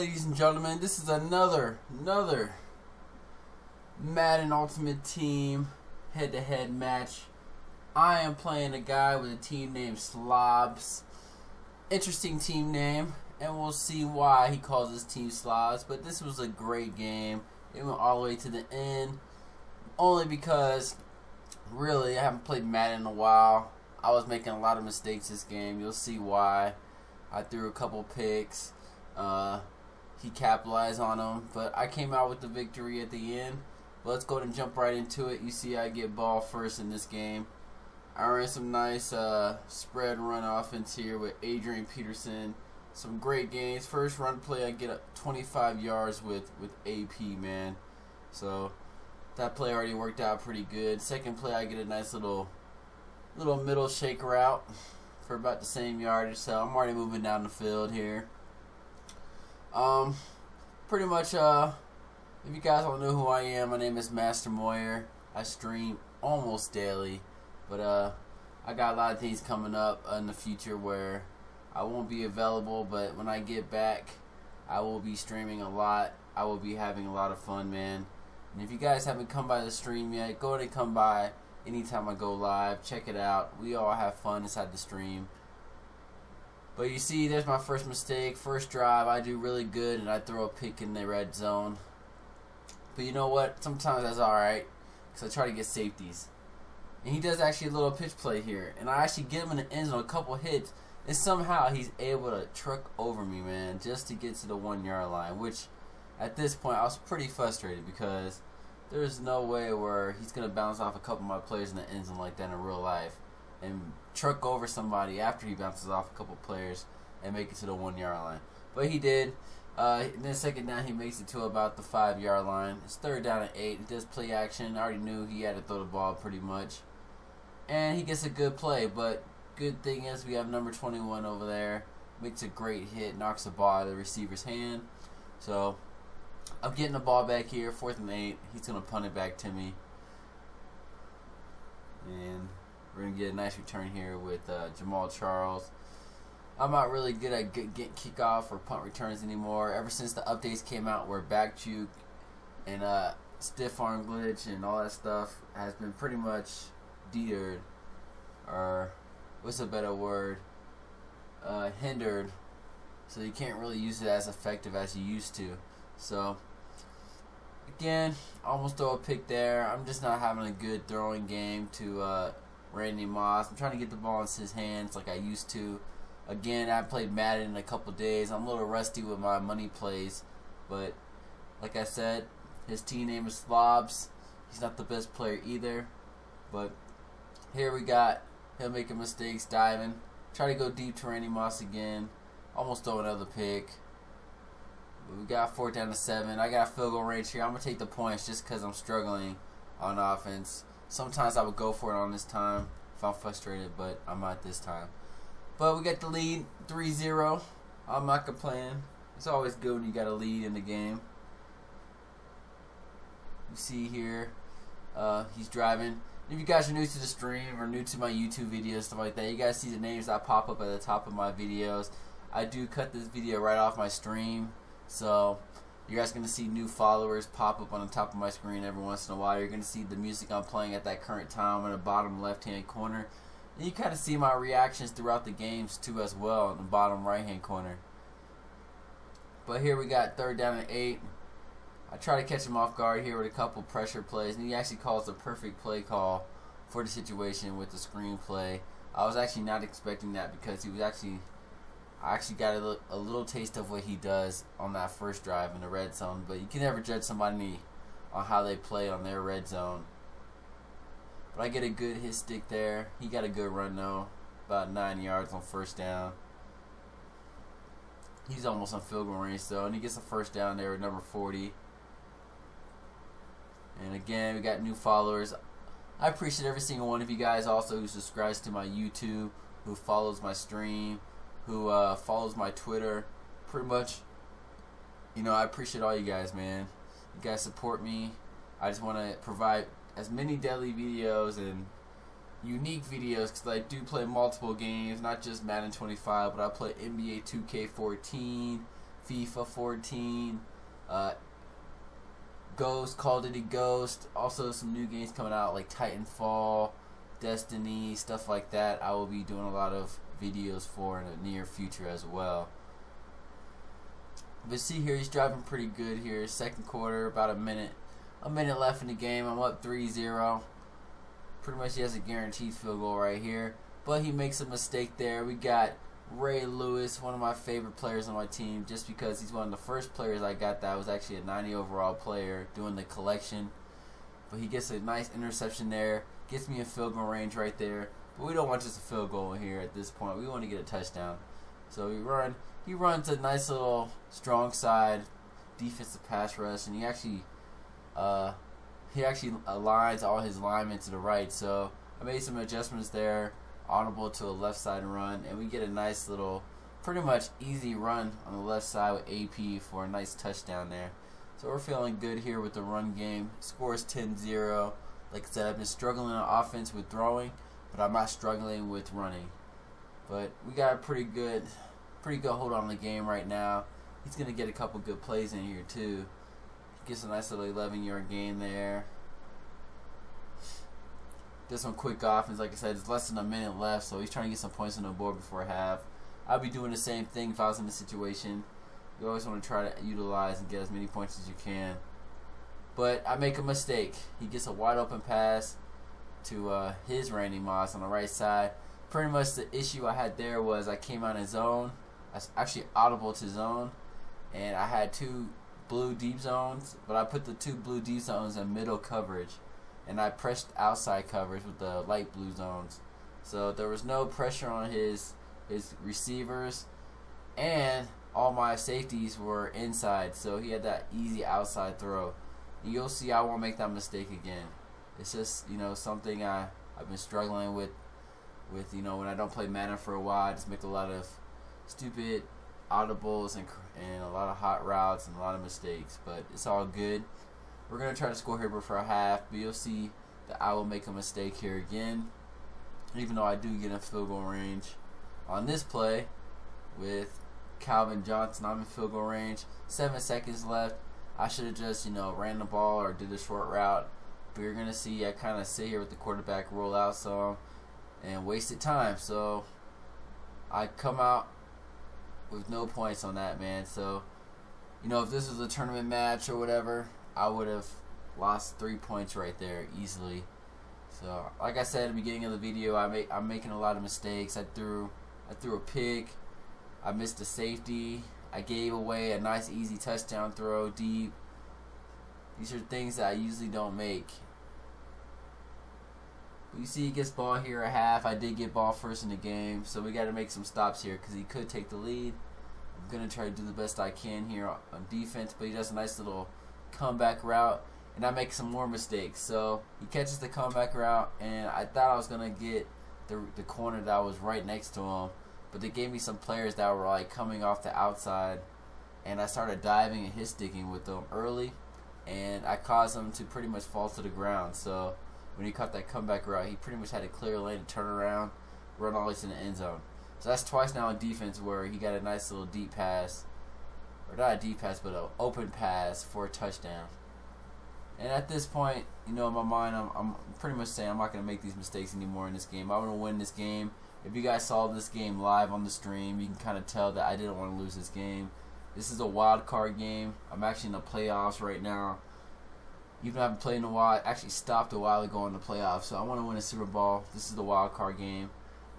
ladies and gentlemen, this is another Madden Ultimate Team head-to-head match. I am playing a guy with a team named Slobs. Interesting team name, and we'll see why he calls his team Slobs. But this was a great game. It went all the way to the end, only because really I haven't played Madden in a while. I was making a lot of mistakes this game. You'll see why. I threw a couple picks. He capitalized on them, but I came out with the victory at the end. But let's go ahead and jump right into it. You see I get ball first in this game. I ran some nice spread run offense here with Adrian Peterson. Some great gains. First run play I get up 25 yards with AP, man. So that play already worked out pretty good. Second play I get a nice little middle shake route for about the same yardage. So I'm already moving down the field here. Pretty much, if you guys don't know who I am, my name is MasterMoyer. I stream almost daily, but I got a lot of things coming up in the future where I won't be available, but when I get back, I will be streaming a lot. I will be having a lot of fun, man. And if you guys haven't come by the stream yet, go ahead and come by anytime I go live. Check it out. We all have fun inside the stream. But you see, there's my first mistake. First drive, I do really good, and I throw a pick in the red zone. But you know what? Sometimes that's alright, because I try to get safeties. And he does actually a little pitch play here. And I actually get him in the end zone, a couple hits, and somehow he's able to truck over me, man, just to get to the 1 yard line. Which, at this point, I was pretty frustrated, because there's no way where he's going to bounce off a couple of my players in the end zone like that in real life and truck over somebody after he bounces off a couple players and make it to the 1 yard line. But he did. And then second down, he makes it to about the 5 yard line. It's third down and 8. He does play action. I already knew he had to throw the ball pretty much. And he gets a good play. But good thing is we have number 21 over there. Makes a great hit. Knocks the ball out of the receiver's hand. So I'm getting the ball back here. 4th and 8. He's going to punt it back to me. And we're going to get a nice return here with Jamal Charles. I'm not really good at getting kickoff or punt returns anymore. Ever since the updates came out where back juke and stiff arm glitch and all that stuff has been pretty much deterred, or what's a better word, hindered. So you can't really use it as effective as you used to. So again, almost throw a pick there. I'm just not having a good throwing game to Randy Moss. I'm trying to get the ball in his hands like I used to. Again, I played Madden in a couple days. I'm a little rusty with my money plays, but like I said, his team name is Slobs. He's not the best player either, but here we got him making mistakes, diving. Try to go deep to Randy Moss again. Almost throw another pick. But we got 4th down to 7. I got a field goal range here. I'm going to take the points just because I'm struggling on offense. Sometimes I would go for it on this time if I'm frustrated, but I'm not this time. But we got the lead 3-0. I'm not complaining. It's always good when you got a lead in the game. You see here, he's driving. If you guys are new to the stream or new to my YouTube videos, stuff like that, you guys see the names that pop up at the top of my videos. I do cut this video right off my stream, so you guys are going to see new followers pop up on the top of my screen every once in a while. You're going to see the music I'm playing at that current time in the bottom left-hand corner. And you kind of see my reactions throughout the games too as well in the bottom right-hand corner. But here we got 3rd down and 8. I try to catch him off guard here with a couple pressure plays, and he actually calls the perfect play call for the situation with the screen play. I was actually not expecting that because I actually got a little taste of what he does on that first drive in the red zone, but you can never judge somebody on how they play on their red zone. But I get a good hit stick there. He got a good run though, about 9 yards on 1st down. He's almost on field goal range though, and he gets a 1st down there with number 40. And again, we got new followers. I appreciate every single one of you guys also who subscribes to my YouTube, who follows my stream, who follows my Twitter. Pretty much, you know, I appreciate all you guys, man. You guys support me. I just want to provide as many daily videos and unique videos because I do play multiple games, not just Madden 25, but I play NBA 2K14, FIFA 14, Ghost, Call of Duty Ghost, also some new games coming out like Titanfall, Destiny, stuff like that. I will be doing a lot of videos for in the near future as well. But see here, he's driving pretty good here. Second quarter, about a minute left in the game. I'm up 3-0. Pretty much he has a guaranteed field goal right here. But he makes a mistake there. We got Ray Lewis, one of my favorite players on my team, just because he's one of the first players I got that was actually a 90 overall player doing the collection. But he gets a nice interception there. Gets me in field goal range right there. But we don't want just a field goal here at this point. We want to get a touchdown. So he runs a nice little strong side defensive pass rush, and he actually aligns all his linemen to the right. So I made some adjustments there, audible to a left side run, and we get a nice little, pretty much easy run on the left side with AP for a nice touchdown there. So we're feeling good here with the run game. Scores 10-0. Like I said, I've been struggling on offense with throwing, but I'm not struggling with running. But we got a pretty good hold on the game right now. He's gonna get a couple good plays in here too. Gets a nice little 11-yard gain there. Did some quick offense, like I said, it's less than a minute left, so he's trying to get some points on the board before half. I'll be doing the same thing if I was in this situation. You always want to try to utilize and get as many points as you can. But I make a mistake. He gets a wide open pass to his Randy Moss on the right side. Pretty much the issue I had there was I came out of zone. I was actually audible to zone, and I had two blue deep zones, but I put the two blue deep zones in middle coverage, and I pressed outside coverage with the light blue zones. So there was no pressure on his receivers, and all my safeties were inside, so he had that easy outside throw. And you'll see I won't make that mistake again. It's just, something I've been struggling with when I don't play Madden for a while. I just make a lot of stupid audibles and a lot of hot routes and a lot of mistakes, but it's all good. We're going to try to score here before half, but you'll see that I will make a mistake here again, even though I do get in field goal range. On this play with Calvin Johnson, I'm in field goal range, 7 seconds left. I should have just, ran the ball or did a short route, but you're going to see I kind of sit here with the quarterback roll out some and wasted time. So I come out with no points on that, man. So, if this was a tournament match or whatever, I would have lost 3 points right there easily. So, like I said at the beginning of the video, I'm making a lot of mistakes. I threw a pick. I missed a safety. I gave away a nice easy touchdown throw deep. These are things that I usually don't make. But you see he gets ball here at half. I did get ball first in the game, so we got to make some stops here because he could take the lead. I'm going to try to do the best I can here on defense, but he does a nice little comeback route, and I make some more mistakes. So he catches the comeback route, and I thought I was going to get the corner that was right next to him, but they gave me some players that were like coming off the outside, and I started diving and hit sticking with them early, and I caused him to pretty much fall to the ground. So when he caught that comeback route, he pretty much had a clear lane to turn around, run all the way to the end zone. So that's twice now on defense where he got a nice little deep pass, or not a deep pass, but an open pass for a touchdown. And at this point, in my mind, I'm pretty much saying I'm not going to make these mistakes anymore in this game. I want to win this game. If you guys saw this game live on the stream, you can kind of tell that I didn't want to lose this game. This is a wild card game. I'm actually in the playoffs right now. Even though I haven't played in a while, I actually stopped a while ago in the playoffs. So I want to win a Super Bowl. This is the wild card game.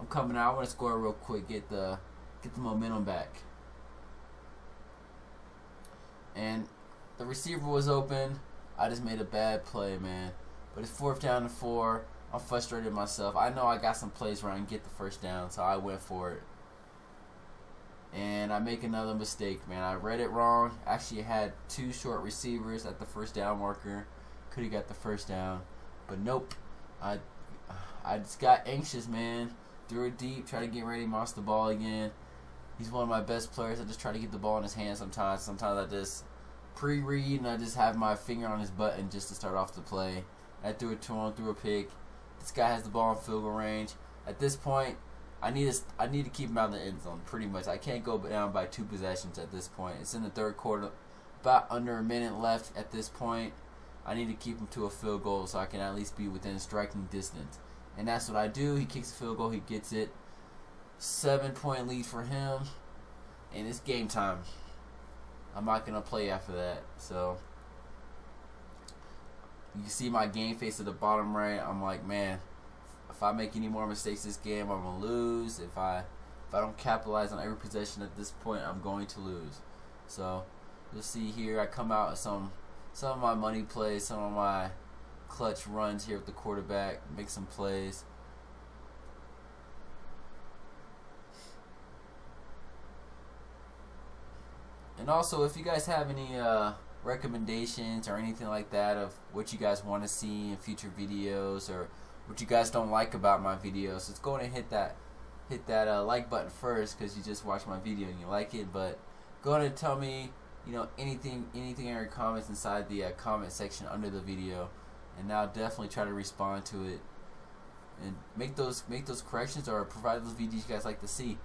I'm coming out. I want to score real quick, get the momentum back. And the receiver was open. I just made a bad play, man. But it's 4th down and 4. I'm frustrated myself. I know I got some plays where I can get the first down, so I went for it. And I make another mistake, man. I read it wrong. Actually, I had 2 short receivers at the first down marker. Could have got the first down, but nope. I just got anxious, man. Threw it deep, try to get Randy Moss the ball again. He's one of my best players. I just try to get the ball in his hand sometimes. Sometimes I just pre-read and I just have my finger on his button just to start off the play. I threw it to him, threw a pick. This guy has the ball in field goal range. At this point, I need to keep him out of the end zone pretty much. I can't go down by 2 possessions at this point. It's in the third quarter, about under a minute left at this point. I need to keep him to a field goal so I can at least be within striking distance. And that's what I do. He kicks a field goal, he gets it. 7-point lead for him, and it's game time. I'm not gonna play after that. So you see my game face at the bottom right. I'm like, man, if I make any more mistakes this game, I'm gonna lose. If I don't capitalize on every possession at this point, I'm going to lose. So you'll see here, I come out with some of my money plays, some of my clutch runs here with the quarterback, make some plays. And also, if you guys have any recommendations or anything like that of what you guys want to see in future videos, or what you guys don't like about my videos, just go ahead and hit that like button first, because you just watched my video and you like it. But go ahead and tell me, you know, anything in your comments inside the comment section under the video, and I'll definitely try to respond to it and make those corrections or provide those videos you guys like to see.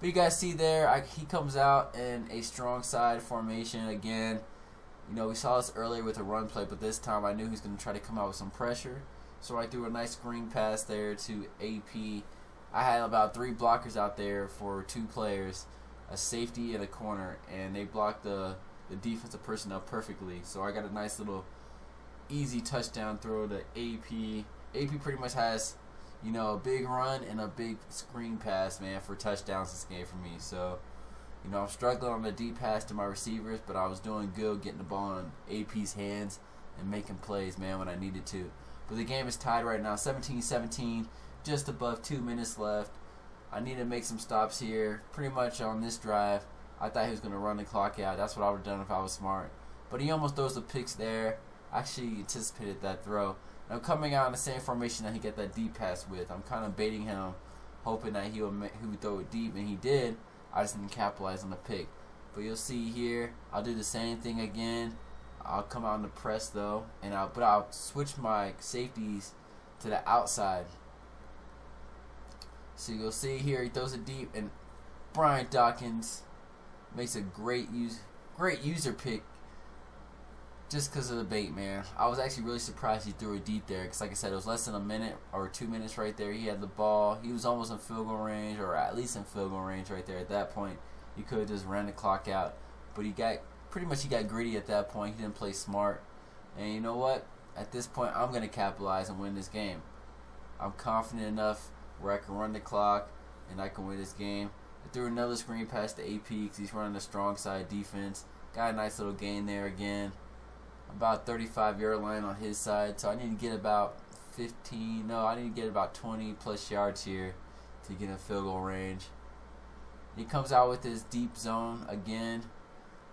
But you guys see there, he comes out in a strong side formation again. You know, we saw this earlier with a run play, but this time I knew he was going to try to come out with some pressure. So I threw a nice screen pass there to AP. I had about 3 blockers out there for 2 players, a safety and a corner, and they blocked the defensive personnel perfectly. So I got a nice little easy touchdown throw to AP. AP pretty much has, you know, a big run and a big screen pass, man, for touchdowns this game for me. So, you know, I'm struggling on the deep pass to my receivers, but I was doing good getting the ball in AP's hands and making plays, man, when I needed to. But the game is tied right now, 17-17, just above 2 minutes left. I need to make some stops here. Pretty much on this drive, I thought he was going to run the clock out. That's what I would have done if I was smart. But he almost throws the picks there. I actually anticipated that throw. I'm coming out in the same formation that he got that deep pass with. I'm kind of baiting him, hoping that he would throw it deep, and he did. I just didn't capitalize on the pick. But you'll see here, I'll do the same thing again. I'll come out in the press though, and I'll switch my safeties to the outside. So you'll see here, he throws it deep, and Brian Dawkins makes a great user pick. Just because of the bait, man. I was actually really surprised he threw it deep there, because like I said, it was less than a minute or 2 minutes right there. He had the ball. He was almost in field goal range, or at least in field goal range right there. At that point, he could have just ran the clock out. But he got greedy at that point. He didn't play smart. And you know what? At this point, I'm going to capitalize and win this game. I'm confident enough where I can run the clock and I can win this game. I threw another screen pass to AP because he's running a strong side defense. Got a nice little gain there again. About 35-yard line on his side, so I need to get about 20 plus yards here to get in field goal range. He comes out with his deep zone again,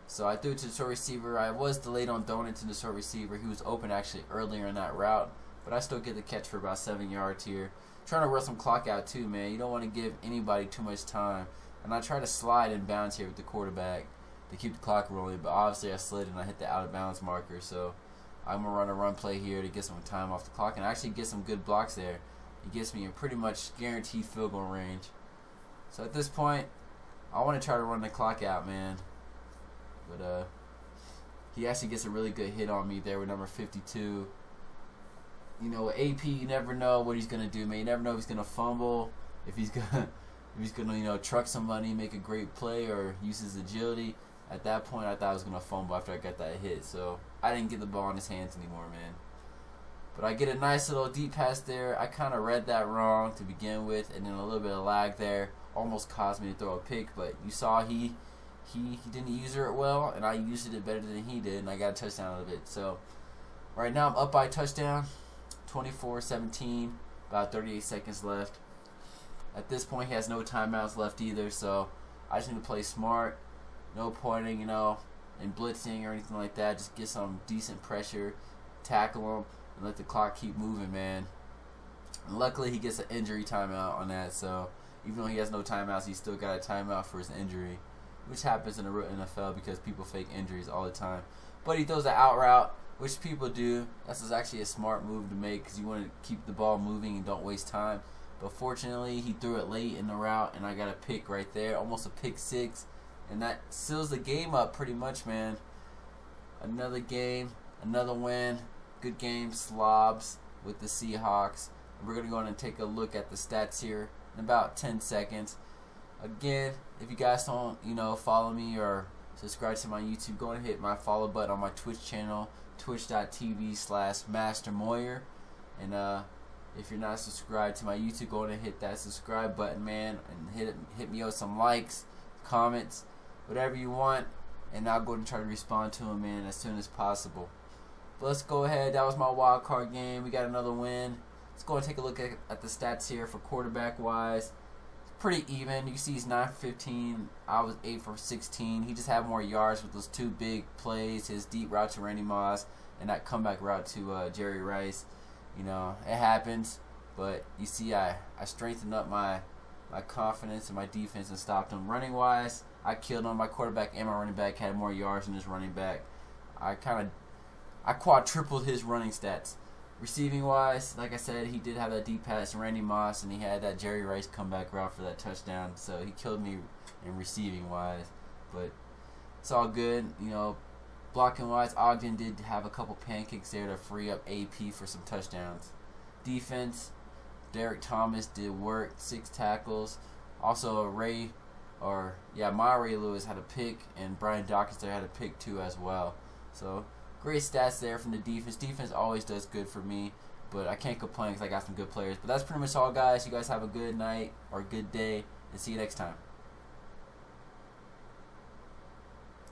so I threw it to the short receiver. I was delayed on throwing it to the short receiver. He was open actually earlier in that route, but I still get the catch for about 7 yards here. Trying to run some clock out too, man. You don't want to give anybody too much time, and I try to slide in bounds here with the quarterback to keep the clock rolling, but obviously I slid and I hit the out of bounds marker, so I'm going to run a run play here to get some time off the clock and actually get some good blocks there. He gets me in pretty much guaranteed field goal range. So at this point, I want to try to run the clock out, man. But he actually gets a really good hit on me there with number 52. You know, with AP, you never know what he's going to do, man. You never know if he's going to fumble, if he's going to, you know, truck somebody, make a great play, or use his agility. At that point, I thought I was going to fumble after I got that hit. So I didn't get the ball in his hands anymore, man. But I get a nice little deep pass there. I kind of read that wrong to begin with, and then a little bit of lag there almost caused me to throw a pick. But you saw he didn't use it well, and I used it better than he did, and I got a touchdown out of it. So right now I'm up by a touchdown, 24-17, about 38 seconds left. At this point, he has no timeouts left either, so I just need to play smart. No pointing, you know, and blitzing or anything like that. Just get some decent pressure, tackle him, and let the clock keep moving, man. And luckily, he gets an injury timeout on that, so even though he has no timeouts, he still got a timeout for his injury, which happens in the real NFL because people fake injuries all the time. But he throws an out route, which people do. That's actually a smart move to make because you want to keep the ball moving and don't waste time. but fortunately he threw it late in the route, and I got a pick right there, almost a pick six, and that seals the game up pretty much, man. Another game, another win. Good game, Slobs with the Seahawks. We're going to go on and take a look at the stats here in about 10 seconds. Again, if you guys don't, follow me or subscribe to my YouTube, go and hit my follow button on my Twitch channel, twitch.tv/MasterMoyer. And if you're not subscribed to my YouTube, go and hit that subscribe button, man, and hit me with some likes, comments, whatever you want, and I'll go and try to respond to them, man, as soon as possible. But let's go ahead. That was my wild card game. We got another win. Let's go and take a look at the stats here for quarterback wise. It's pretty even. You see he's 9 for 15. I was 8 for 16. He just had more yards with those two big plays, his deep route to Randy Moss and that comeback route to Jerry Rice. It happens, but you see I strengthened up my confidence in my defense and stopped him. Running wise, I killed him. My quarterback and my running back had more yards than his running back. I quadrupled his running stats. Receiving wise, like I said, he did have that deep pass to Randy Moss, and he had that Jerry Rice comeback route for that touchdown, so he killed me in receiving wise. But it's all good. Blocking wise, Ogden did have a couple pancakes there to free up AP for some touchdowns. Defense, Derek Thomas did work, 6 tackles. Also my Ray Lewis had a pick, and Brian Dawkins there had a pick too as well. So great stats there from the defense. Defense always does good for me, but I can't complain because I got some good players. But that's pretty much all, guys. You guys have a good night or a good day, and see you next time.